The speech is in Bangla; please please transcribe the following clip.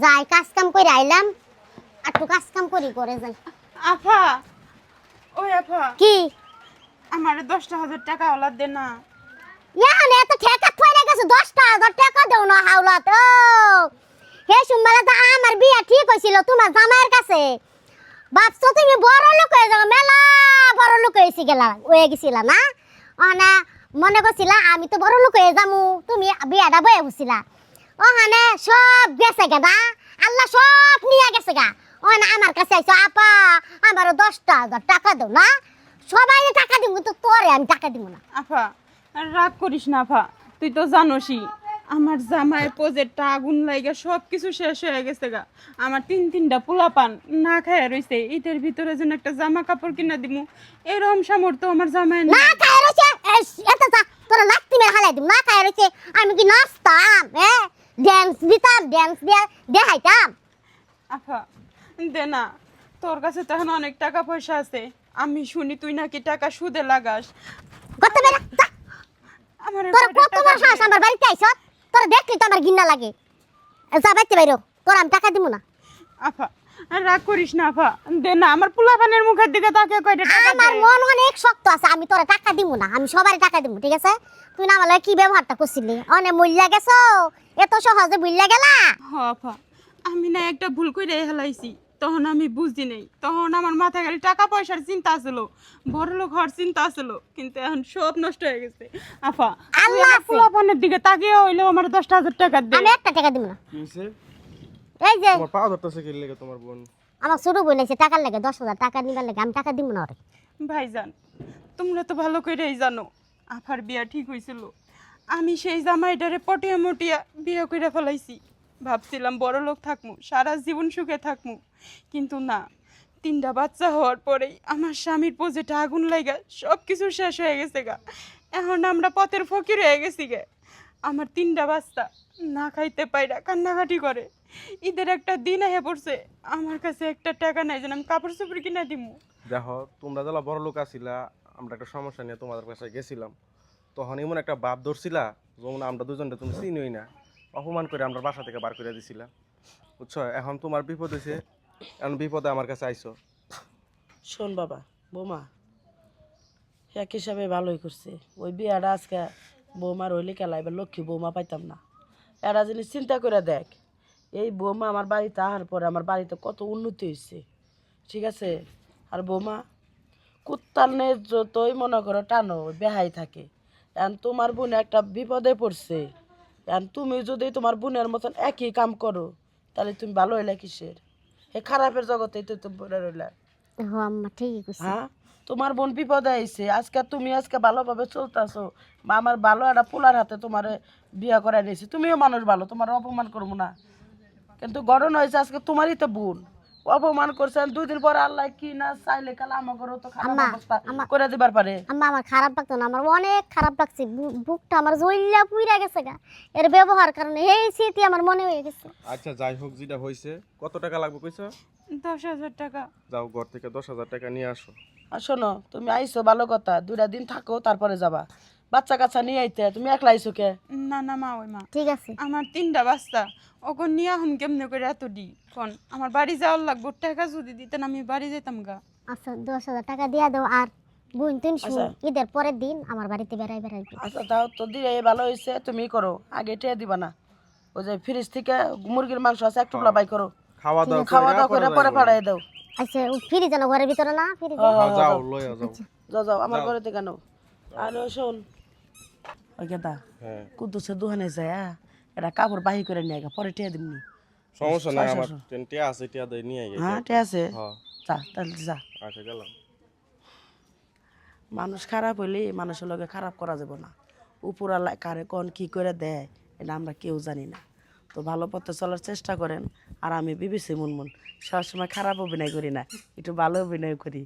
যাই কাজ কাম করে আইলাম একটু কাজ কাম করি করে যাই। আফা ওই আফা কি আমার 10,000 টাকা ওলা দে না। ইয়ানে এত ঠেকা থইরা গেছে 10,000 টাকা দেও না হাওলাত ও হে সুমালা তো আমার বিয়া ঠিক হইছিল তোমার জামাইয়ের কাছে ভাবছো তুমি বড় লোক হয়ে যাও মেলা বড় লোক হয়ে গেছিলা না না মনে করছিলা আমি তো বড় লোক হয়ে যামু তুমি বিয়াটা বয়ে বুঝছিলা ওখানে সব গেছে গা আল্লাহ সব নিয়ে গেছে গা ওখানে আমার কাছে আইসো আপা আমার 10,000 টাকা দাও না সবাই টাকা দিব তো তোরে আমি টাকা দিব না। আফা রাগ করিস না আফা, তুই তো জানোসই আমার জামাই প্রজেক্টটা আগুন লাইগা সব কিছু শেষ হয়ে গেছে গা। আমার তিনটা পোলাপান না খায় রইছে, ঈদের ভিতরে যেন একটা জামা কাপড় কিনা দিমু এরকম সামর্থ্য আমার জামাই না না। খায় রইছে এটা যা তোরা লাত্তি মেরে হালাই দিম না খায় রইছে আমি কি নাচতাম ড্যান্স দিতাম ড্যান্স দিয়া দেখাইতাম। আফা দে না, তোর কাছে তো এখন অনেক টাকা পয়সা আছে, আমি শুনি তুই নাকি টাকা সুদে লাগাস। কত বেলা যা আমার তোর কত বড় সাহস আমার বাড়িতে আইছ তোরা দেখলি তো আমার ঘৃণা লাগে যা বাইতে বাইরো তোর আমি টাকা দিব না। আফা রাগ করিস না আফা, দে না, আমার পোলাপানের মুখের দিকে তাকে কয়টা টাকা আমার দে। মন অনেক শক্ত আছে আমি তোরা টাকা দিব না আমি সবারই টাকা দিব ঠিক আছে তুই না বলে কি ব্যবহারটা করছিলি অনেক মূল্য গেছো এত সহজে বুঝলা গেলা। হ আফা, আমি না একটা ভুল করে হেলাইছি, তখন আমি বুঝি নাই, তখন আমার মাথায় খালি টাকা পয়সার চিন্তা ছিল, বড় লোক হওয়ার চিন্তা ছিল, কিন্তু এখন সব নষ্ট হয়ে গেছে। আফা আল্লাহ আছে। পোলাপানের দিকে তাকিয়ে হইলেও আমার 10,000 টাকা দে। আমি একটা টাকা দিব না। কি হইছে? এই যে তোমার পা ধরতেছে কি লেগে তোমার বোন? আমার ছোট বোন আছে টাকার লাগে 10,000 টাকা নিবার লাগে আমি টাকা দিব না ওরে। ভাইজান তোমরা তো ভালো করেই জানো আফার বিয়া ঠিক হয়েছিল, আমি সেই জামাইটারে পটিয়া মটিয়া বিয়া করে ফেলাইছি, ভাবছিলাম বড় লোক থাকমু সারা জীবন সুখে থাকমু, কিন্তু না, 3টা বাচ্চা হওয়ার পরেই আমার স্বামীর পোজেটা আগুন লাগা সব কিছু শেষ হয়ে গেছে গা। এখন আমরা পথের ফকির হয়ে গেছি গে। আমার 3টা বাচ্চা না খাইতে পাইরা কান্নাকাটি করে, ঈদের একটা দিন আহে পড়ছে, আমার কাছে একটা টাকা নাই যেন আমি কাপড় চোপড় কিনা দিমু। দেখো তোমরা যারা বড় লোক আছিলা, আমরা একটা সমস্যা নিয়ে তোমাদের কাছে গেছিলাম, তখন এমন একটা বাপ ধরছিলা যেমন আমরা দুজনটা তুমি চিনোই না, অপমান করে আমরা বাসা থেকে বার করে দিছিলা, বুঝছো? এখন তোমার বিপদ হয়েছে, এখন বিপদে আমার কাছে আইছো। শোন বাবা বৌমা, এক হিসাবে ভালোই করছে, ওই বিয়াটা আজকে বৌমার হইলে খেলা এবার লক্ষ্মী বৌমা পাইতাম না। এরা জিনিস চিন্তা করে দেখ, এই বৌমা আমার বাড়িতে আসার পরে আমার বাড়িতে কত উন্নতি হয়েছে, ঠিক আছে? আর বৌমা কুত্তার নে যতই মনে করো টানো বেহাই থাকে, এখন তোমার বোন একটা বিপদে পড়ছে, এখন তুমি যদি তোমার বোনের মতন একই কাম করো তাহলে তুমি ভালো হইলে কিসের? এ খারাপের জগতেই তো তুমি পড়ে রইলা। ও আম্মা ঠিকই কইছে। হ্যাঁ, তোমার বোন বিপদে আইছে, আজকে তুমি আজকে ভালোভাবে চলতেছো, বা আমার ভালো একটা পোলার হাতে তোমার বিয়া করাই নিয়েছি, তুমিও মানুষ ভালো, তোমার অপমান করবো না, কিন্তু গঠন হয়েছে আজকে তোমারই তো বোন অপমান করছেন, 2 দিন পরে আল্লাহ কি না চাইলে কালে আমাকে তো খারাপ আম্মা, অবস্থা আম্মা। করে দিবার পারে। আম্মা আমার খারাপ লাগতো না আমার অনেক খারাপ লাগছে বুকটা আমার জ্বললা পুইরা গেছে গা এর ব্যবহার কারণে এই স্মৃতি আমার মনে হয়ে গেছে। আচ্ছা যাই হোক, যেটা হয়েছে কত টাকা লাগবে কইছো? 10,000 টাকা। যাও ঘর থেকে 10,000 টাকা নিয়ে আসো। আর শোনো, তুমি আইছো ভালো কথা, 2টা দিন থাকো তারপরে যাবা, বাচ্চা কাচ্চা নিয়ে আইতে, তুমি একলা আইছো কে? না না মা, ওই মা ঠিক আছে আমার 3টা বাচ্চা ওকে নিয়ে এখন কেমনে করে এত দি কোন, আমার বাড়ি যাওয়ার লাগবো, টাকা যদি দিতেন আমি বাড়ি যেতাম গা। আচ্ছা 10,000 টাকা দিয়া দাও আর বোন তুই শুন আচ্ছা। ঈদের পরের দিন আমার বাড়িতে বেড়াইবি। আচ্ছা তাও তো দিয়ে ভালো হয়েছে, তুমি করো, আগে টেয়ে দিবা না, ওই যে ফ্রিজ থেকে মুরগির মাংস আছে একটু বাই করো, খাওয়া দাওয়া খাওয়া দাওয়া করে পরে ফাড়াই দাও। আচ্ছা ফ্রিজ যেন ঘরের ভিতরে না ফ্রিজ যাও লইয়া যাও। যাও যাও আমার ঘরে থেকে নাও। আর ওই শোন, ওই গেদা হ্যাঁ কুদ্দুসের দোকানে যায় এটা কাপড় বাহি করে নিয়ে গা, পরে টেয়ে দিবনি। সমস্যা নাই, আমার টিয়া আছে, টিয়া দেই নিয়ে আই। হ্যাঁ টেয়ে আছে, হ্যাঁ যা তাহলে যা। আচ্ছা গেলাম। মানুষ খারাপ হইলে মানুষের লগে খারাপ করা যাব না, উপরালা কারে কোন কি করে দেয় এটা আমরা কেউ জানি না, তো ভালো পথে চলার চেষ্টা করেন। আর আমি বিবিসি মুনমুন সবসময় খারাপ অভিনয় করি না, একটু ভালো অভিনয় করি।